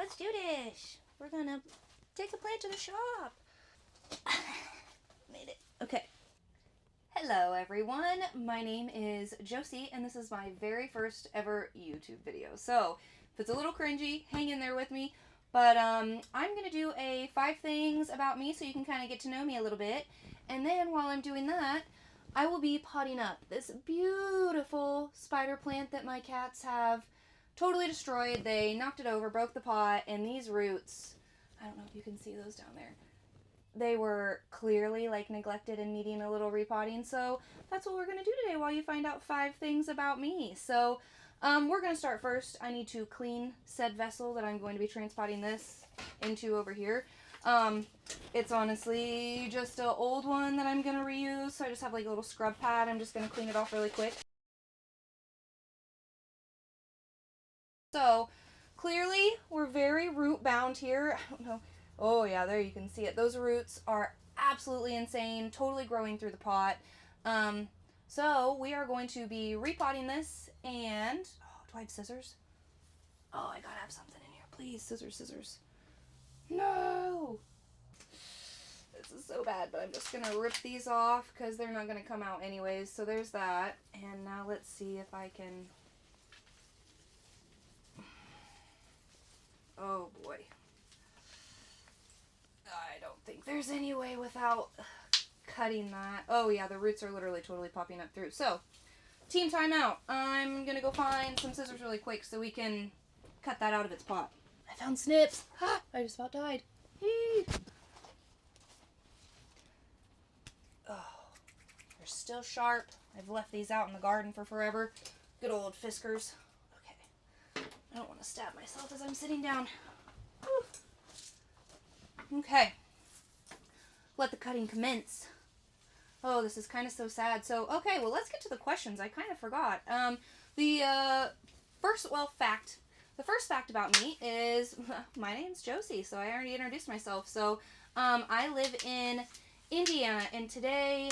let's do this. We're gonna take the plant to the shop. Made it. Okay. Hello everyone, my name is Josie and this is my very first ever YouTube video. So, if it's a little cringy, hang in there with me. But I'm going to do a 5 things about me so you can kind of get to know me a little bit. And then while I'm doing that, I will be potting up this beautiful spider plant that my cats have totally destroyed. They knocked it over, broke the pot, and these roots, I don't know if you can see those down there. They were clearly like neglected and needing a little repotting. So that's what we're going to do today while you find out 5 things about me. So we're going to start first. I need to clean said vessel that I'm going to be transpotting this into over here. It's honestly just an old one that I'm going to reuse. So I just have like a little scrub pad. I'm just going to clean it off really quick. So clearly we're very root bound here. I don't know. Oh yeah, there you can see it. Those roots are absolutely insane, totally growing through the pot. So we are going to be repotting this and, oh, do I have scissors? Oh, I gotta have something in here. Please, scissors. No! This is so bad, but I'm just gonna rip these off because they're not gonna come out anyways. So there's that. And now let's see if I can, oh boy. I don't think there's any way without cutting that. Oh yeah, the roots are literally totally popping up through. So, team timeout. I'm gonna go find some scissors really quick so we can cut that out of its pot. I found snips. I just about died. Oh, they're still sharp. I've left these out in the garden for forever. Good old Fiskars. Okay. I don't want to stab myself as I'm sitting down. Whew. Okay, let the cutting commence. Oh, this is kind of so sad. So, okay, well, let's get to the questions. I kind of forgot. The first fact about me is my name's Josie, so I already introduced myself. So, I live in Indiana, and today,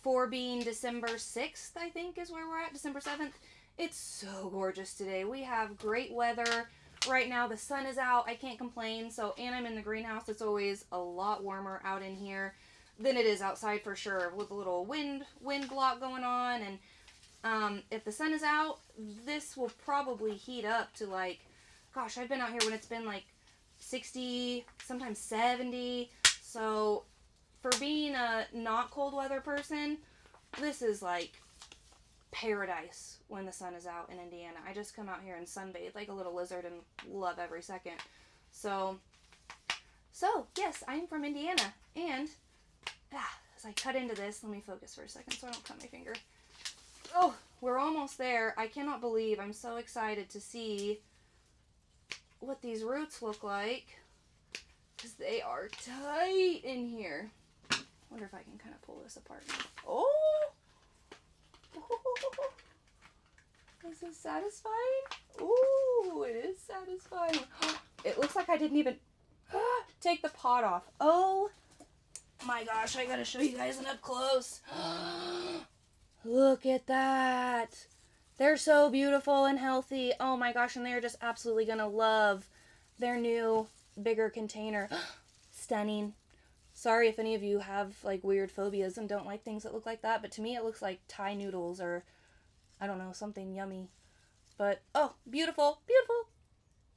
for being December 6th, I think is where we're at, December 7th, it's so gorgeous today. We have great weather. Right now the sun is out. I can't complain. So, and I'm in the greenhouse. It's always a lot warmer out in here than it is outside for sure, with a little wind block going on. And if the sun is out, this will probably heat up to like, gosh, I've been out here when it's been like 60, sometimes 70. So for being a not cold weather person, this is like paradise when the sun is out in Indiana. I just come out here and sunbathe like a little lizard and love every second. So yes, I'm from Indiana. And as I cut into this, let me focus for a second so I don't cut my finger. Oh, we're almost there. I cannot believe, I'm so excited to see what these roots look like, because they are tight in here. I wonder if I can kind of pull this apart now. Oh! Is this satisfying? Ooh, it is satisfying. It looks like I didn't even take the pot off. Oh my gosh, I gotta show you guys an up close. Look at that. They're so beautiful and healthy. Oh my gosh, and they're just absolutely gonna love their new, bigger container. Stunning. Sorry if any of you have like weird phobias and don't like things that look like that, but to me it looks like Thai noodles or, I don't know, something yummy. But, oh, beautiful, beautiful.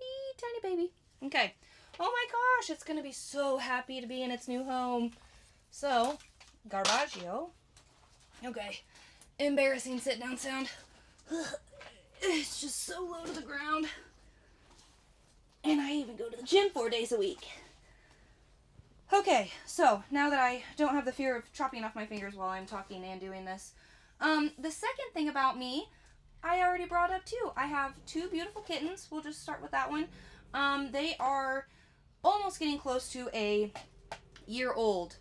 Eee, tiny baby. Okay. Oh my gosh, it's going to be so happy to be in its new home. So, garbaggio. Okay. Embarrassing sit down sound. It's just so low to the ground. And I even go to the gym 4 days a week. Okay, so now that I don't have the fear of chopping off my fingers while I'm talking and doing this, the second thing about me, I already brought up too. I have 2 beautiful kittens. We'll just start with that one. They are almost getting close to a year old.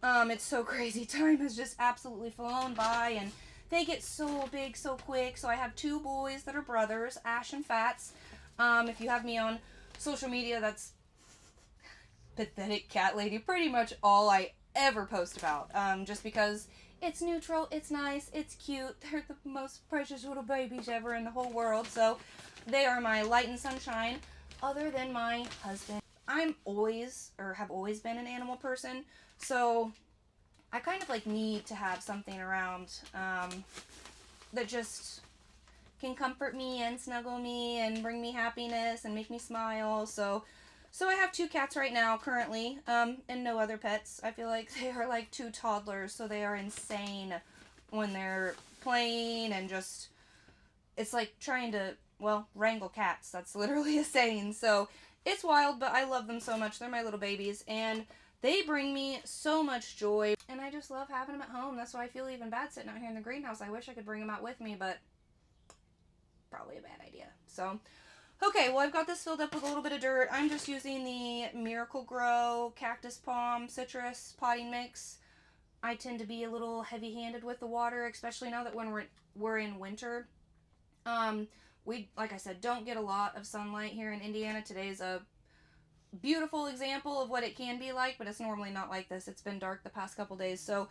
It's so crazy. Time has just absolutely flown by, and they get so big so quick. So I have 2 boys that are brothers, Ash and Fats. If you have me on social media, that's pathetic cat lady, pretty much all I ever post about, just because it's neutral, it's nice, it's cute, they're the most precious little babies ever in the whole world. So they are my light and sunshine. other than my husband. I'm always, or have always been, an animal person, so I kind of like need to have something around that just can comfort me and snuggle me and bring me happiness and make me smile. So I have 2 cats right now currently, and no other pets. I feel like they are like 2 toddlers, so they are insane when they're playing, and just, it's like trying to, well, wrangle cats. That's literally a saying. So it's wild, but I love them so much. They're my little babies, and they bring me so much joy, and I just love having them at home. That's why I feel even bad sitting out here in the greenhouse. I wish I could bring them out with me, but probably a bad idea. So, okay, well, I've got this filled up with a little bit of dirt. I'm just using the Miracle Grow Cactus Palm Citrus potting mix. I tend to be a little heavy-handed with the water, especially now that when we're in winter. We, like I said, don't get a lot of sunlight here in Indiana. Today's a beautiful example of what it can be like, but it's normally not like this. It's been dark the past couple days, so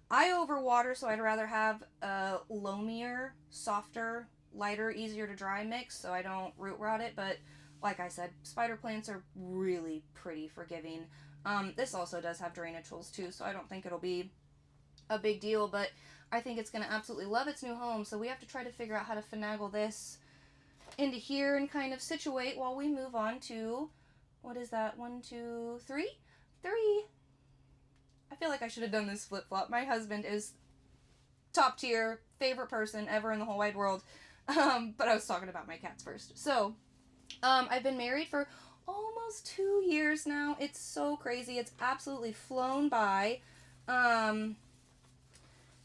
I overwater, so I'd rather have a loamier, softer, lighter, easier to dry mix so I don't root rot it. But like I said, spider plants are really pretty forgiving. This also does have drainage holes too, so I don't think it'll be a big deal, but I think it's going to absolutely love its new home, so we have to try to figure out how to finagle this into here and kind of situate while we move on to, what is that, 1, 2, 3? 3. I feel like I should have done this flip-flop. My husband is top tier, favorite person ever in the whole wide world, but I was talking about my cats first. So, I've been married for almost 2 years now. It's so crazy. It's absolutely flown by.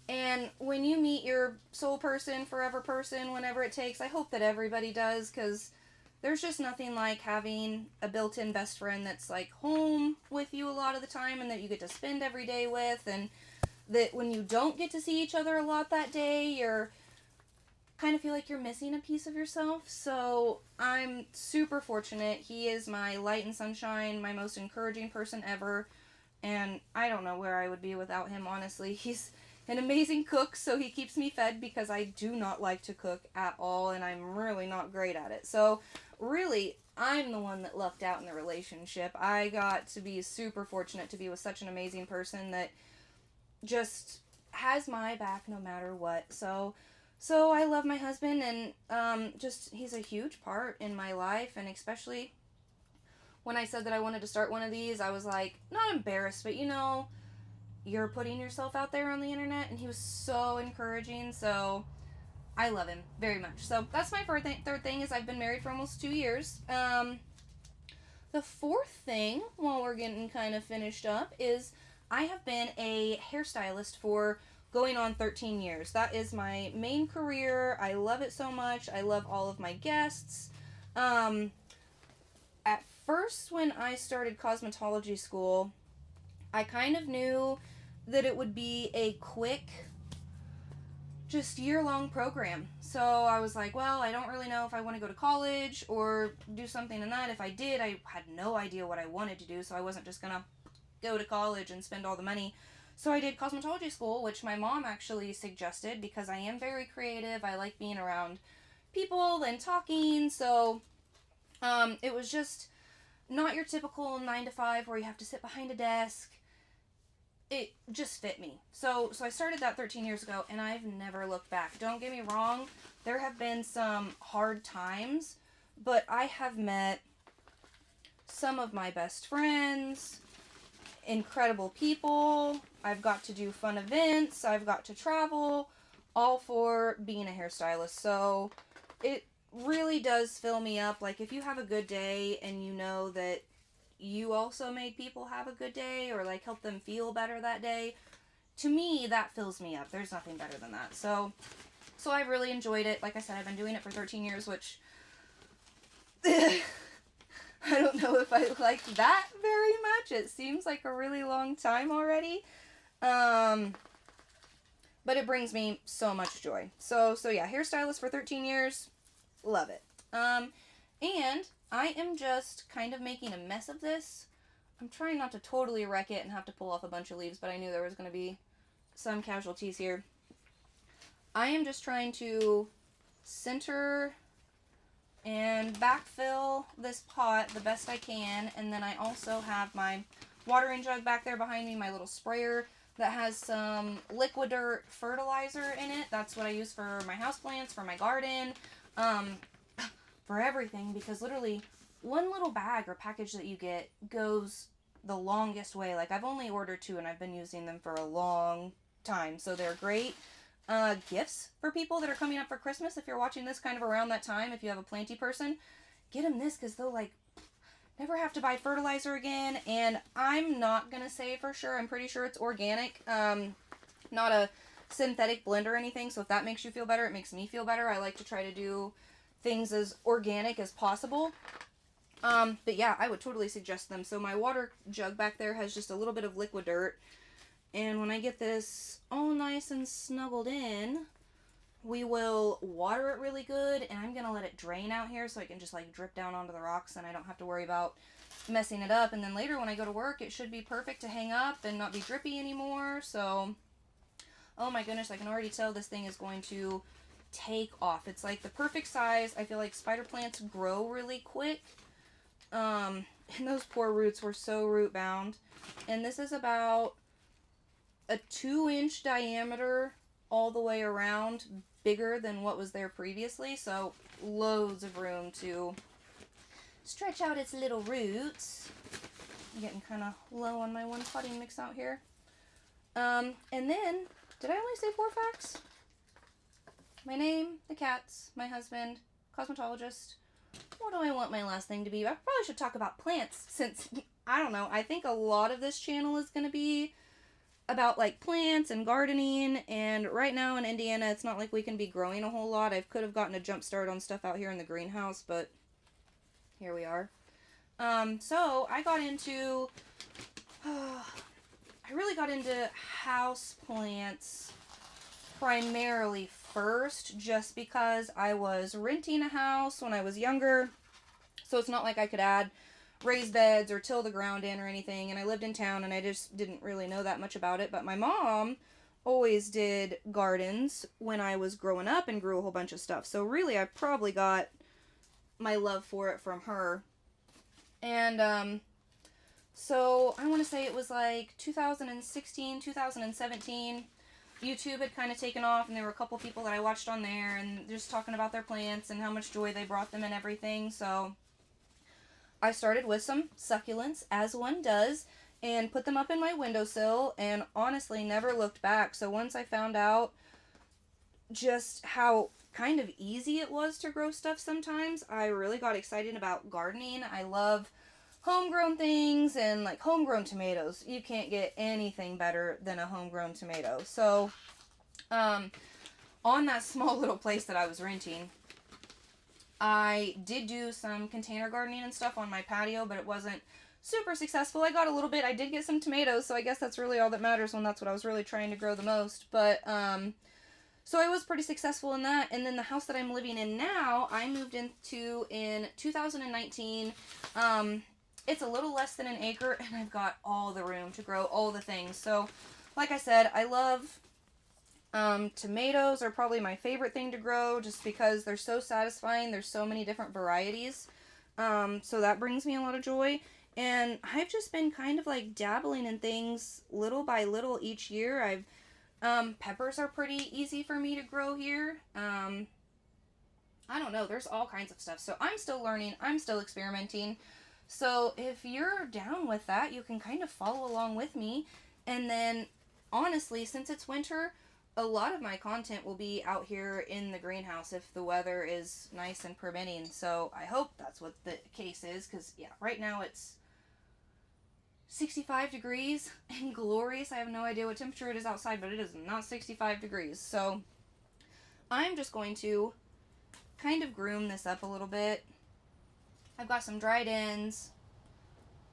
And when you meet your soul person, forever person, whenever it takes, I hope that everybody does, because there's just nothing like having a built-in best friend that's like home with you a lot of the time and that you get to spend every day with, and that when you don't get to see each other a lot that day, you're kind of feel like you're missing a piece of yourself. So I'm super fortunate. He is my light and sunshine, my most encouraging person ever, and I don't know where I would be without him, honestly. He's an amazing cook, so he keeps me fed because I do not like to cook at all, and I'm really not great at it. So really, I'm the one that lucked out in the relationship. I got to be super fortunate to be with such an amazing person that just has my back no matter what. So I love my husband, and just, he's a huge part in my life, and especially when I said that I wanted to start one of these, I was like, not embarrassed, but you're putting yourself out there on the internet, and he was so encouraging, so I love him very much. So that's my third thing is I've been married for almost 2 years. The fourth thing, while we're getting kind of finished up, is I have been a hairstylist for going on 13 years. That is my main career. I love it so much. I love all of my guests. At first, when I started cosmetology school, I kind of knew that it would be a quick, just year-long program. So I was like, well, I don't really know if I want to go to college or do something in that. If I did, I had no idea what I wanted to do, so I wasn't just gonna go to college and spend all the money. So I did cosmetology school, which my mom actually suggested because I am very creative. I like being around people and talking, so it was just not your typical 9 to 5 where you have to sit behind a desk. It just fit me. So I started that 13 years ago, and I've never looked back. Don't get me wrong, there have been some hard times, but I have met some of my best friends, incredible people. I've got to do fun events. I've got to travel, all for being a hairstylist. So it really does fill me up. Like, if you have a good day and you know that you also made people have a good day, or like help them feel better that day, to me that fills me up. There's nothing better than that. So I've really enjoyed it. Like I said, I've been doing it for 13 years, which I don't know if I like that very much. It seems like a really long time already, but it brings me so much joy. So yeah, hairstylist for 13 years, love it. And I am just kind of making a mess of this. I'm trying not to totally wreck it and have to pull off a bunch of leaves, but I knew there was going to be some casualties here. I am just trying to center and backfill this pot the best I can. And then I also have my watering jug back there behind me, my little sprayer that has some liquid dirt fertilizer in it. That's what I use for my houseplants, for my garden, for everything, because literally one little bag or package that you get goes the longest way. Like, I've only ordered 2 and I've been using them for a long time, so they're great gifts for people that are coming up for Christmas. If you're watching this kind of around that time, if you have a planty person, get them this, because they'll like never have to buy fertilizer again. And I'm not gonna say for sure, I'm pretty sure it's organic, not a synthetic blend or anything. So if that makes you feel better, it makes me feel better. I like to try to do things as organic as possible. But yeah, I would totally suggest them. So my water jug back there has just a little bit of liquid dirt. And when I get this all nice and snuggled in, we will water it really good. And I'm going to let it drain out here so it can just like drip down onto the rocks and I don't have to worry about messing it up. And then later when I go to work, it should be perfect to hang up and not be drippy anymore. So, oh my goodness, I can already tell this thing is going to take off. It's like the perfect size. I feel like spider plants grow really quick. And those poor roots were so root bound. And this is about a 2-inch diameter all the way around, bigger than what was there previously, so loads of room to stretch out its little roots. I'm getting kind of low on my one potting mix out here. And then, did I only say 4 facts? My name, the cats, my husband, cosmetologist. What do I want my last thing to be? I probably should talk about plants, since, I don't know, I think a lot of this channel is going to be about like plants and gardening, and right now in Indiana it's not like we can be growing a whole lot. I could have gotten a jump start on stuff out here in the greenhouse, but here we are. So I got into I really got into house plants primarily first, just because I was renting a house when I was younger, so it's not like I could add raised beds or till the ground in or anything, and I lived in town and I just didn't really know that much about it. But my mom always did gardens when I was growing up and grew a whole bunch of stuff, so really I probably got my love for it from her. And so I want to say it was like 2016, 2017. YouTube had kind of taken off, and there were a couple people that I watched on there and just talking about their plants and how much joy they brought them and everything. So I started with some succulents, as one does, and put them up in my windowsill, and honestly never looked back. So once I found out just how kind of easy it was to grow stuff sometimes, I really got excited about gardening. I love homegrown things, and like homegrown tomatoes. You can't get anything better than a homegrown tomato. So on that small little place that I was renting, I did do some container gardening and stuff on my patio, but it wasn't super successful. I got a little bit. I did get some tomatoes, so I guess that's really all that matters when that's what I was really trying to grow the most. But so I was pretty successful in that. And then the house that I'm living in now, I moved into in 2019. It's a little less than an acre, and I've got all the room to grow all the things. So like I said, I love tomatoes are probably my favorite thing to grow, just because they're so satisfying. There's so many different varieties. So that brings me a lot of joy. And I've just been kind of like dabbling in things little by little each year. Peppers are pretty easy for me to grow here. I don't know. There's all kinds of stuff. So I'm still learning. I'm still experimenting. So if you're down with that, you can kind of follow along with me. And then honestly, since it's winter, a lot of my content will be out here in the greenhouse if the weather is nice and permitting. So I hope that's what the case is, because yeah, right now it's 65 degrees and glorious. I have no idea what temperature it is outside, but it is not 65 degrees. So I'm just going to kind of groom this up a little bit. I've got some dried ends.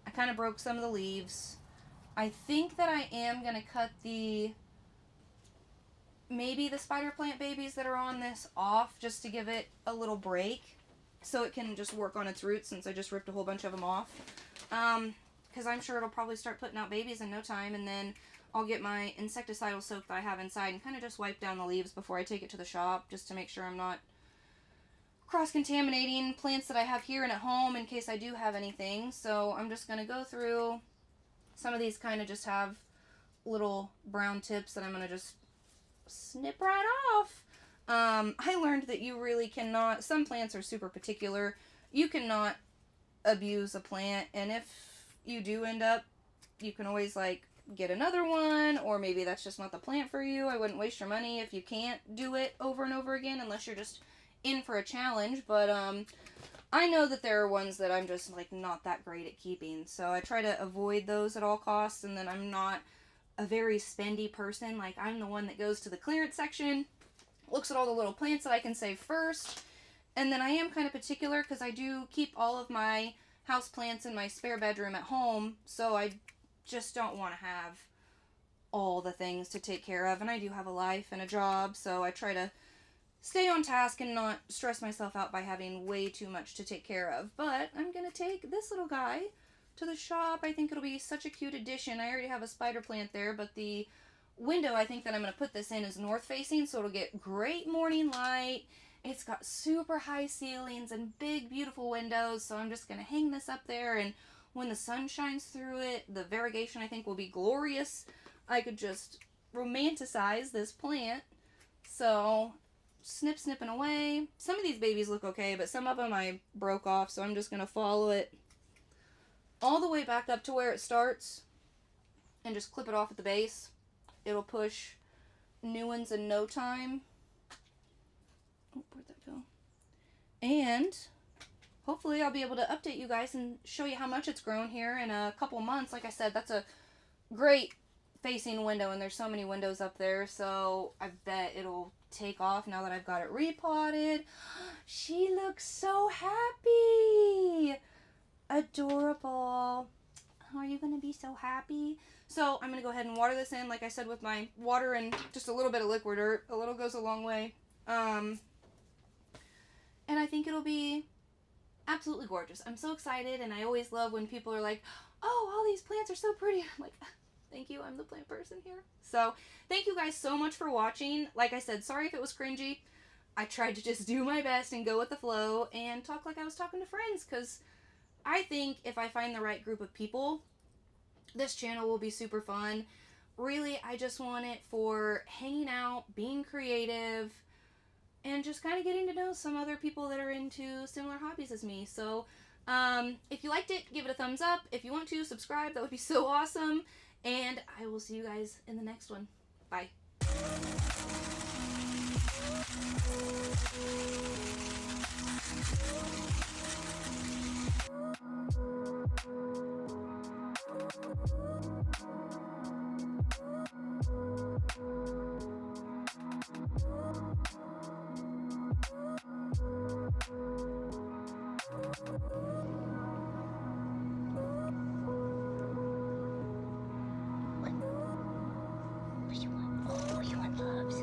I kind of broke some of the leaves. I think that I am going to cut maybe the spider plant babies that are on this off, just to give it a little break so it can just work on its roots, since I just ripped a whole bunch of them off. Because I'm sure it'll probably start putting out babies in no time, and then I'll get my insecticidal soap that I have inside and kind of just wipe down the leaves before I take it to the shop, just to make sure I'm not cross-contaminating plants that I have here and at home in case I do have anything. So I'm just going to go through. Some of these kind of just have little brown tips that I'm going to just snip right off. I learned that you really cannot, some plants are super particular. You cannot abuse a plant, and if you do end up, you can always like get another one, or maybe that's just not the plant for you. I wouldn't waste your money if you can't do it over and over again unless you're just in for a challenge. But I know that there are ones that I'm just like not that great at keeping, so I try to avoid those at all costs. And then I'm not a very spendy person. Like, I'm the one that goes to the clearance section, looks at all the little plants that I can save first, and then I am kind of particular because I do keep all of my house plants in my spare bedroom at home, so I just don't want to have all the things to take care of. And I do have a life and a job, so I try to stay on task and not stress myself out by having way too much to take care of. But I'm going to take this little guy to the shop. I think it'll be such a cute addition. I already have a spider plant there, but the window I think that I'm going to put this in is north facing, so it'll get great morning light. It's got super high ceilings and big beautiful windows, so I'm just going to hang this up there, and when the sun shines through it, the variegation I think will be glorious. I could just romanticize this plant. So snipping away. Some of these babies look okay, but some of them I broke off, so I'm just going to follow it all the way back up to where it starts and just clip it off at the base. It'll push new ones in no time. Oh, where'd that go? And hopefully I'll be able to update you guys and show you how much it's grown here in a couple months. Like I said, that's a great facing window, and there's so many windows up there, so I bet it'll take off now that I've got it repotted. She looks so happy. Adorable. Are you going to be so happy? So I'm going to go ahead and water this in, like I said, with my water and just a little bit of liquid dirt. A little goes a long way. And I think it'll be absolutely gorgeous. I'm so excited, and I always love when people are like, oh, all these plants are so pretty. I'm like, thank you, I'm the plant person here. So thank you guys so much for watching. Like I said, sorry if it was cringy. I tried to just do my best and go with the flow and talk like I was talking to friends, because I think if I find the right group of people, this channel will be super fun. Really, I just want it for hanging out, being creative, and just kind of getting to know some other people that are into similar hobbies as me. So if you liked it, give it a thumbs up. If you want to, subscribe. That would be so awesome. And I will see you guys in the next one. Bye. What you want? Oh, you want loves?